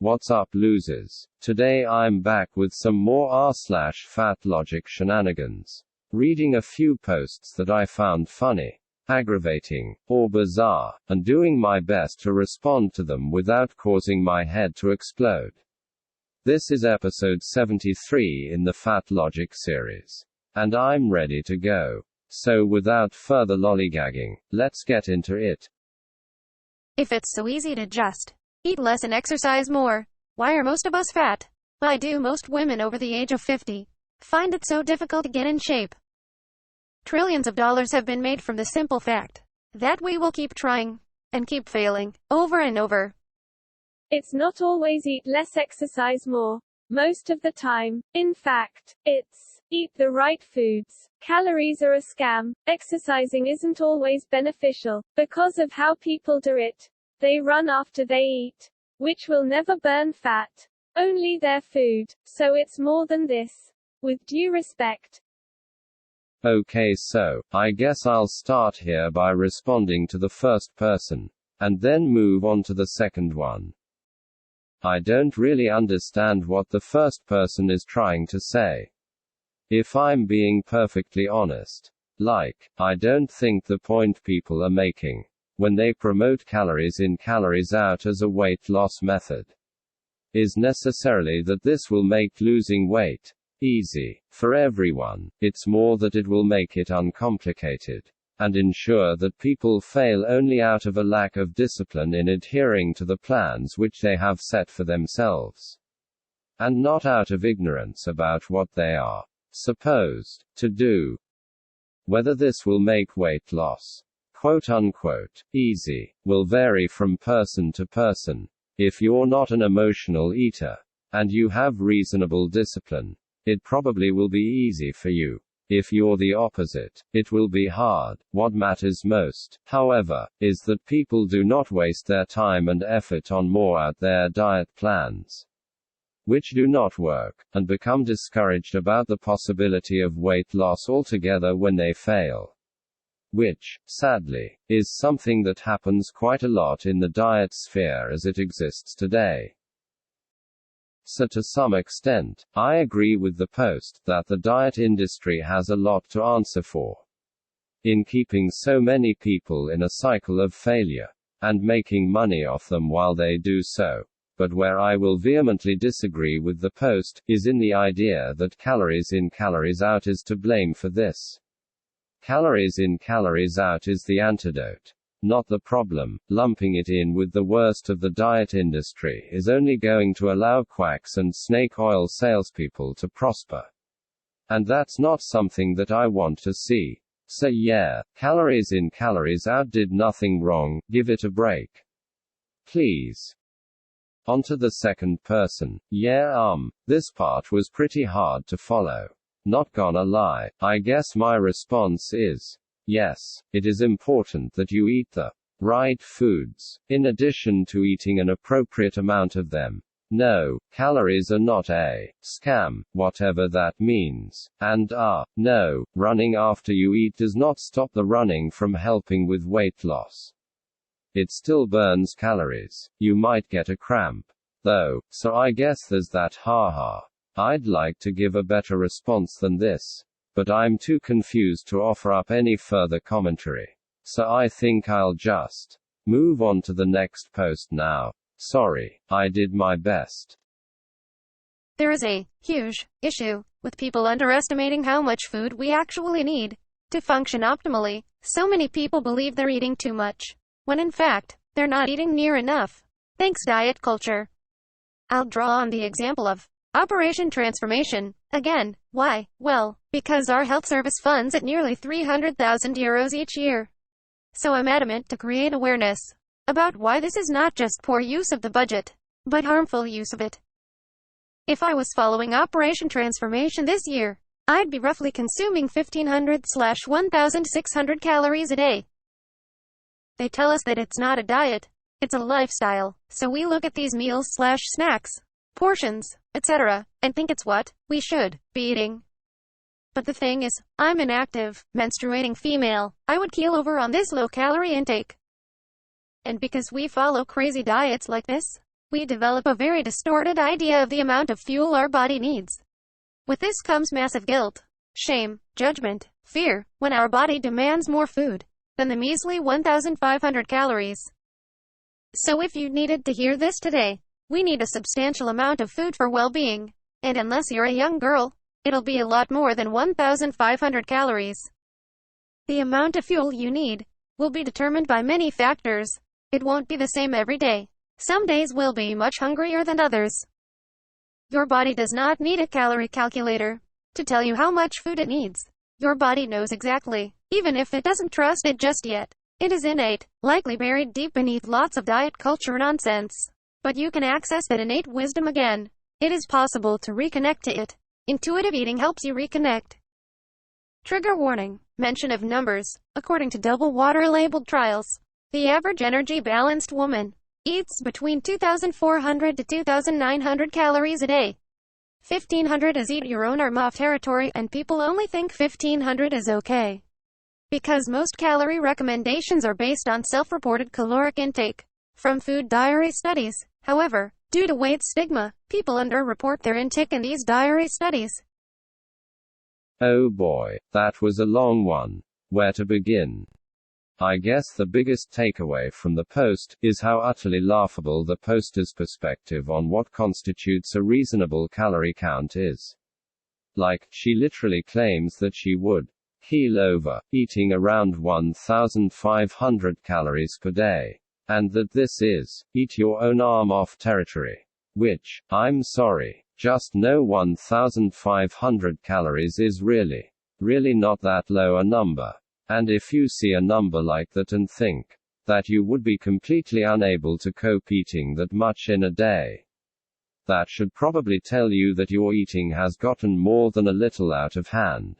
What's up, losers? Today I'm back with some more r/fatlogic shenanigans. Reading a few posts that I found funny, aggravating, or bizarre, and doing my best to respond to them without causing my head to explode. This is episode 73 in the fatlogic series. And I'm ready to go. So without further lollygagging, let's get into it. If it's so easy to just eat less and exercise more, why are most of us fat? Why do most women over the age of 50 find it so difficult to get in shape? Trillions of dollars have been made from the simple fact that we will keep trying and keep failing over and over. It's not always eat less, exercise more. Most of the time. In fact, it's eat the right foods. Calories are a scam. Exercising isn't always beneficial because of how people do it. They run after they eat, which will never burn fat. Only their food. So it's more than this. With due respect. Okay, so I guess I'll start here by responding to the first person, and then move on to the second one. I don't really understand what the first person is trying to say. If I'm being perfectly honest. I don't think the point people are making when they promote calories in, calories out as a weight loss method is necessarily that this will make losing weight easy for everyone. It's more that it will make it uncomplicated and ensure that people fail only out of a lack of discipline in adhering to the plans which they have set for themselves, and not out of ignorance about what they are supposed to do. Whether this will make weight loss, quote unquote, easy, will vary from person to person. If you're not an emotional eater, and you have reasonable discipline, it probably will be easy for you. If you're the opposite, it will be hard. What matters most, however, is that people do not waste their time and effort on more out there diet plans which do not work, and become discouraged about the possibility of weight loss altogether when they fail. Which, sadly, is something that happens quite a lot in the diet sphere as it exists today. So to some extent, I agree with the post that the diet industry has a lot to answer for in keeping so many people in a cycle of failure and making money off them while they do so. But where I will vehemently disagree with the post is in the idea that calories in, calories out is to blame for this. Calories in, calories out is the antidote, not the problem. Lumping it in with the worst of the diet industry is only going to allow quacks and snake oil salespeople to prosper. And that's not something that I want to see. So yeah, calories in, calories out did nothing wrong. Give it a break, please. On to the second person. Yeah, this part was pretty hard to follow. Not gonna lie. I guess my response is, yes, it is important that you eat the right foods, in addition to eating an appropriate amount of them. No, calories are not a scam, whatever that means. And no, running after you eat does not stop the running from helping with weight loss. It still burns calories. You might get a cramp, though, so I guess there's that. Haha. I'd like to give a better response than this, but I'm too confused to offer up any further commentary. So I think I'll just move on to the next post now. Sorry, I did my best. There is a huge issue with people underestimating how much food we actually need to function optimally. So many people believe they're eating too much, when in fact, they're not eating near enough. Thanks, diet culture. I'll draw on the example of Operation Transformation. Again, why? Well, because our health service funds at nearly €300,000 each year. So I'm adamant to create awareness about why this is not just poor use of the budget, but harmful use of it. If I was following Operation Transformation this year, I'd be roughly consuming 1,500–1,600 calories a day. They tell us that it's not a diet, it's a lifestyle, so we look at these meals/snacks, portions, etc., and think it's what we should be eating. But the thing is, I'm an active, menstruating female. I would keel over on this low-calorie intake. And because we follow crazy diets like this, we develop a very distorted idea of the amount of fuel our body needs. With this comes massive guilt, shame, judgment, fear, when our body demands more food than the measly 1,500 calories. So if you needed to hear this today, we need a substantial amount of food for well-being. And unless you're a young girl, it'll be a lot more than 1,500 calories. The amount of fuel you need will be determined by many factors. It won't be the same every day. Some days will be much hungrier than others. Your body does not need a calorie calculator to tell you how much food it needs. Your body knows exactly, even if it doesn't trust it just yet. It is innate, likely buried deep beneath lots of diet culture nonsense. But you can access that innate wisdom again. It is possible to reconnect to it. Intuitive eating helps you reconnect. Trigger warning. Mention of numbers. According to double water labeled trials, the average energy balanced woman eats between 2,400 to 2,900 calories a day. 1,500 is eat your own or MOF territory, and people only think 1,500 is okay. Because most calorie recommendations are based on self-reported caloric intake from food diary studies. However, due to weight stigma, people underreport their intake in these diary studies. Oh boy, that was a long one. Where to begin? I guess the biggest takeaway from the post is how utterly laughable the poster's perspective on what constitutes a reasonable calorie count is. Like, she literally claims that she would keel over, eating around 1,500 calories per day. And that this is eat your own arm off territory. Which, I'm sorry, just no 1,500 calories is really not that low a number. And if you see a number like that and think that you would be completely unable to cope eating that much in a day, that should probably tell you that your eating has gotten more than a little out of hand.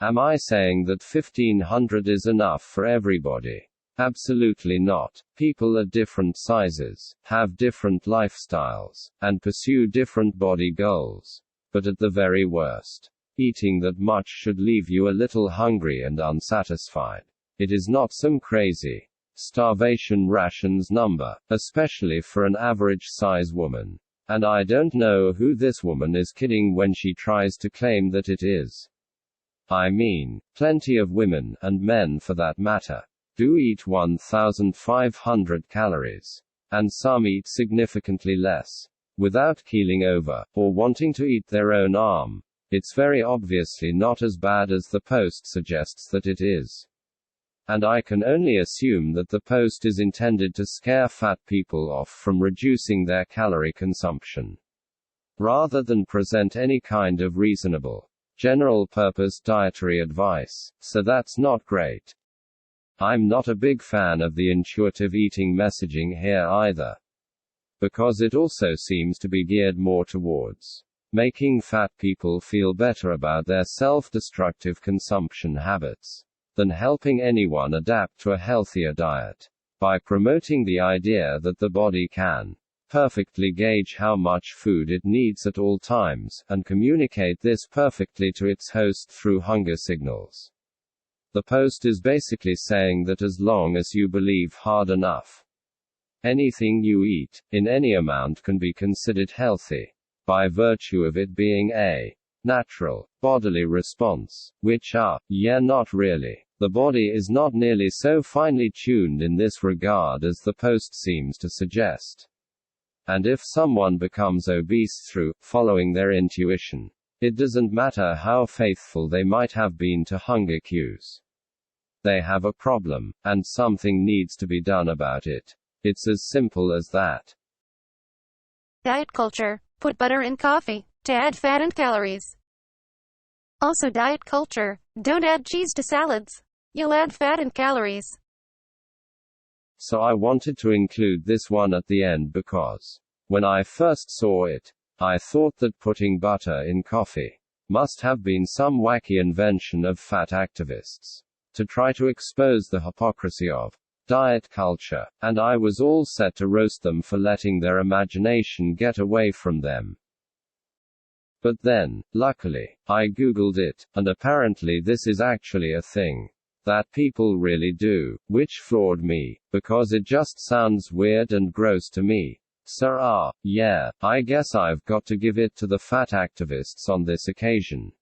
Am I saying that 1,500 is enough for everybody? Absolutely not. People are different sizes, have different lifestyles, and pursue different body goals. But at the very worst, eating that much should leave you a little hungry and unsatisfied. It is not some crazy starvation rations number, especially for an average size woman. And I don't know who this woman is kidding when she tries to claim that it is. I mean, plenty of women, and men for that matter, do eat 1,500 calories. And some eat significantly less, without keeling over, or wanting to eat their own arm. It's very obviously not as bad as the post suggests that it is. And I can only assume that the post is intended to scare fat people off from reducing their calorie consumption, rather than present any kind of reasonable, general-purpose dietary advice. So that's not great. I'm not a big fan of the intuitive eating messaging here either, because it also seems to be geared more towards making fat people feel better about their self-destructive consumption habits than helping anyone adapt to a healthier diet. By promoting the idea that the body can perfectly gauge how much food it needs at all times, and communicate this perfectly to its host through hunger signals. The post is basically saying that as long as you believe hard enough, anything you eat, in any amount, can be considered healthy, by virtue of it being a natural bodily response, which not really. The body is not nearly so finely tuned in this regard as the post seems to suggest. And if someone becomes obese through following their intuition, it doesn't matter how faithful they might have been to hunger cues. They have a problem, and something needs to be done about it. It's as simple as that. Diet culture. Put butter in coffee to add fat and calories. Also diet culture. Don't add cheese to salads. You'll add fat and calories. So I wanted to include this one at the end because, when I first saw it, I thought that putting butter in coffee must have been some wacky invention of fat activists to try to expose the hypocrisy of diet culture, and I was all set to roast them for letting their imagination get away from them. But then, luckily, I googled it, and apparently this is actually a thing. that people really do, which floored me, because it just sounds weird and gross to me. So yeah, I guess I've got to give it to the fat activists on this occasion.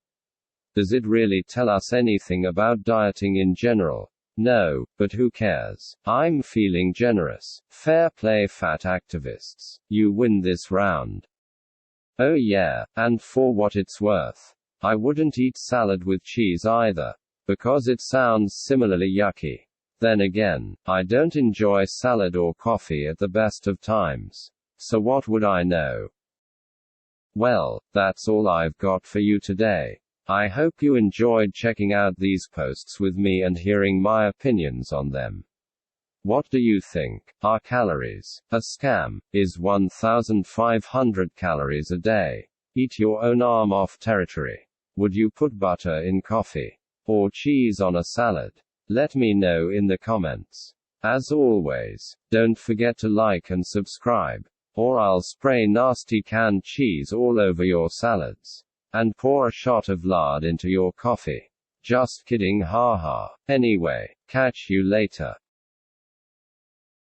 Does it really tell us anything about dieting in general? No, but who cares? I'm feeling generous. Fair play, fat activists. You win this round. Oh yeah, and for what it's worth, I wouldn't eat salad with cheese either, because it sounds similarly yucky. Then again, I don't enjoy salad or coffee at the best of times. So what would I know? Well, that's all I've got for you today. I hope you enjoyed checking out these posts with me and hearing my opinions on them. What do you think? Are calories a scam? Is 1,500 calories a day eat your own arm off territory? Would you put butter in coffee? Or cheese on a salad? Let me know in the comments. As always, don't forget to like and subscribe, or I'll spray nasty canned cheese all over your salads. And pour a shot of lard into your coffee. Just kidding, haha. Anyway, catch you later.